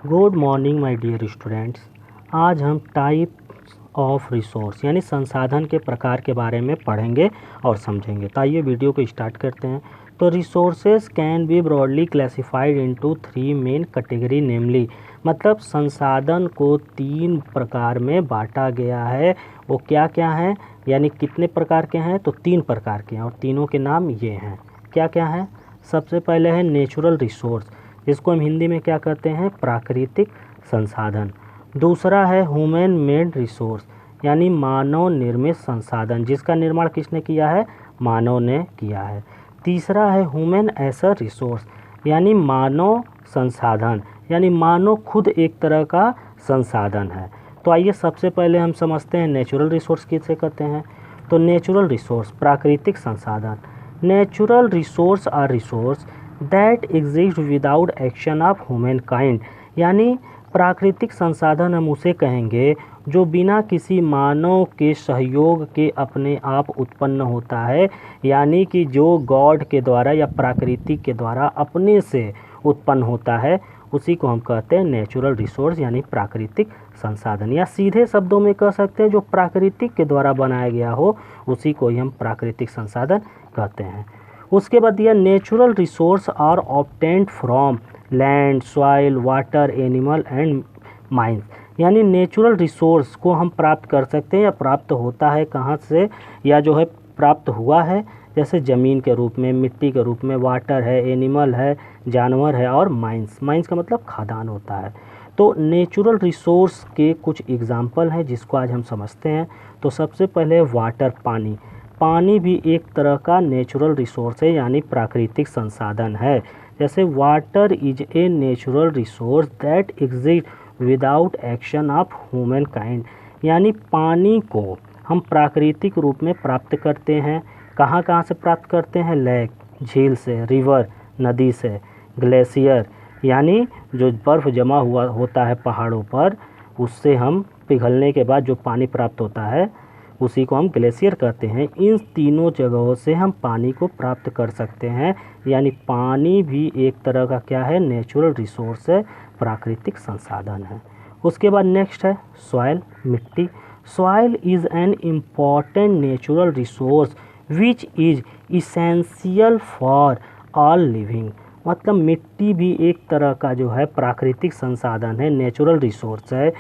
Good morning my dear students. आज हम types of resource यानी संसाधन के प्रकार के बारे में पढ़ेंगे और समझेंगे। तो आइए वीडियो को स्टार्ट करते हैं। तो resources can be broadly classified into 3 main category, namely मतलब संसाधन को 3 प्रकार में बांटा गया है। वो क्या क्या हैं, यानी कितने प्रकार के हैं? तो 3 प्रकार के हैं और तीनों के नाम ये हैं। क्या क्या हैं? सबसे पहले है नेचुरल रिसोर्स, जिसको हम हिंदी में क्या कहते हैं? प्राकृतिक संसाधन। दूसरा है ह्यूमन मेड रिसोर्स, यानी मानव निर्मित संसाधन, जिसका निर्माण किसने किया है? मानव ने किया है। तीसरा है ह्यूमन एसर रिसोर्स, यानी मानव संसाधन, यानी मानव खुद एक तरह का संसाधन है। तो आइए सबसे पहले हम समझते हैं नेचुरल रिसोर्स किसे कहते हैं। तो नेचुरल रिसोर्स प्राकृतिक संसाधन। Natural resource are resource that exist without action of human kind, यानी प्राकृतिक संसाधन हम उसे कहेंगे जो बिना किसी मानव के सहयोग के अपने आप उत्पन्न होता है, यानी कि जो गॉड के द्वारा या प्राकृतिक के द्वारा अपने से उत्पन्न होता है, उसी को हम कहते हैं नेचुरल रिसोर्स यानी प्राकृतिक संसाधन। या सीधे शब्दों में कह सकते हैं जो प्राकृतिक के द्वारा बनाया गया हो, उसी को ही हम प्राकृतिक संसाधन कहते हैं। उसके बाद दिया natural resource are obtained from land, soil, water, animal and mines, यानी नेचुरल रिसोर्स को हम प्राप्त कर सकते हैं या प्राप्त होता है कहाँ से, या जो है प्राप्त हुआ है, जैसे ज़मीन के रूप में, मिट्टी के रूप में, वाटर है, एनिमल है, जानवर है, और माइंस। माइंस का मतलब खादान होता है। तो नेचुरल रिसोर्स के कुछ एग्जाम्पल हैं जिसको आज हम समझते हैं। तो सबसे पहले वाटर, पानी। पानी भी एक तरह का नेचुरल रिसोर्स है, यानी प्राकृतिक संसाधन है। जैसे water is a natural resource that exist without action of human kind, यानी पानी को हम प्राकृतिक रूप में प्राप्त करते हैं। कहाँ कहाँ से प्राप्त करते हैं? लेक, झील से, रिवर, नदी से, ग्लेशियर, यानी जो बर्फ़ जमा हुआ होता है पहाड़ों पर, उससे हम पिघलने के बाद जो पानी प्राप्त होता है उसी को हम ग्लेशियर कहते हैं। इन तीनों जगहों से हम पानी को प्राप्त कर सकते हैं, यानी पानी भी एक तरह का क्या है? नेचुरल रिसोर्स है, प्राकृतिक संसाधन है। उसके बाद नेक्स्ट है सॉइल, मिट्टी। Soil is an important natural resource which is essential for all living, मतलब मिट्टी भी एक तरह का जो है प्राकृतिक संसाधन है, नेचुरल रिसोर्स है,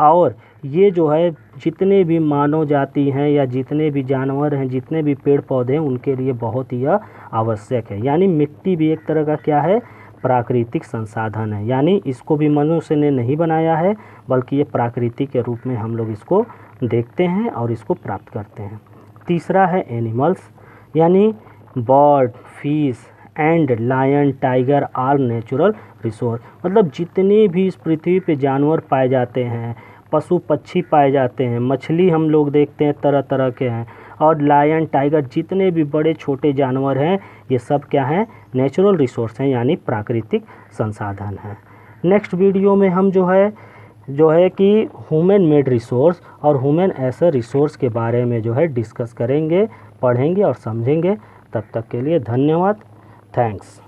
और ये जो है जितने भी मानव जाति हैं या जितने भी जानवर हैं, जितने भी पेड़ पौधे हैं, उनके लिए बहुत ही आवश्यक है। यानी मिट्टी भी एक तरह का क्या है? प्राकृतिक संसाधन है, यानी इसको भी मनुष्य ने नहीं बनाया है, बल्कि ये प्राकृतिक के रूप में हम लोग इसको देखते हैं और इसको प्राप्त करते हैं। तीसरा है एनिमल्स, यानी bird, fish and lion, tiger are natural resource, मतलब जितने भी इस पृथ्वी पे जानवर पाए जाते हैं, पशु पक्षी पाए जाते हैं, मछली हम लोग देखते हैं तरह तरह के हैं, और लायन, टाइगर, जितने भी बड़े छोटे जानवर हैं, ये सब क्या हैं? नेचुरल रिसोर्स हैं, यानी प्राकृतिक संसाधन हैं। नेक्स्ट वीडियो में हम जो है कि ह्यूमन मेड रिसोर्स और ह्यूमन एसर रिसोर्स के बारे में जो है डिस्कस करेंगे, पढ़ेंगे और समझेंगे। तब तक के लिए धन्यवाद। थैंक्स।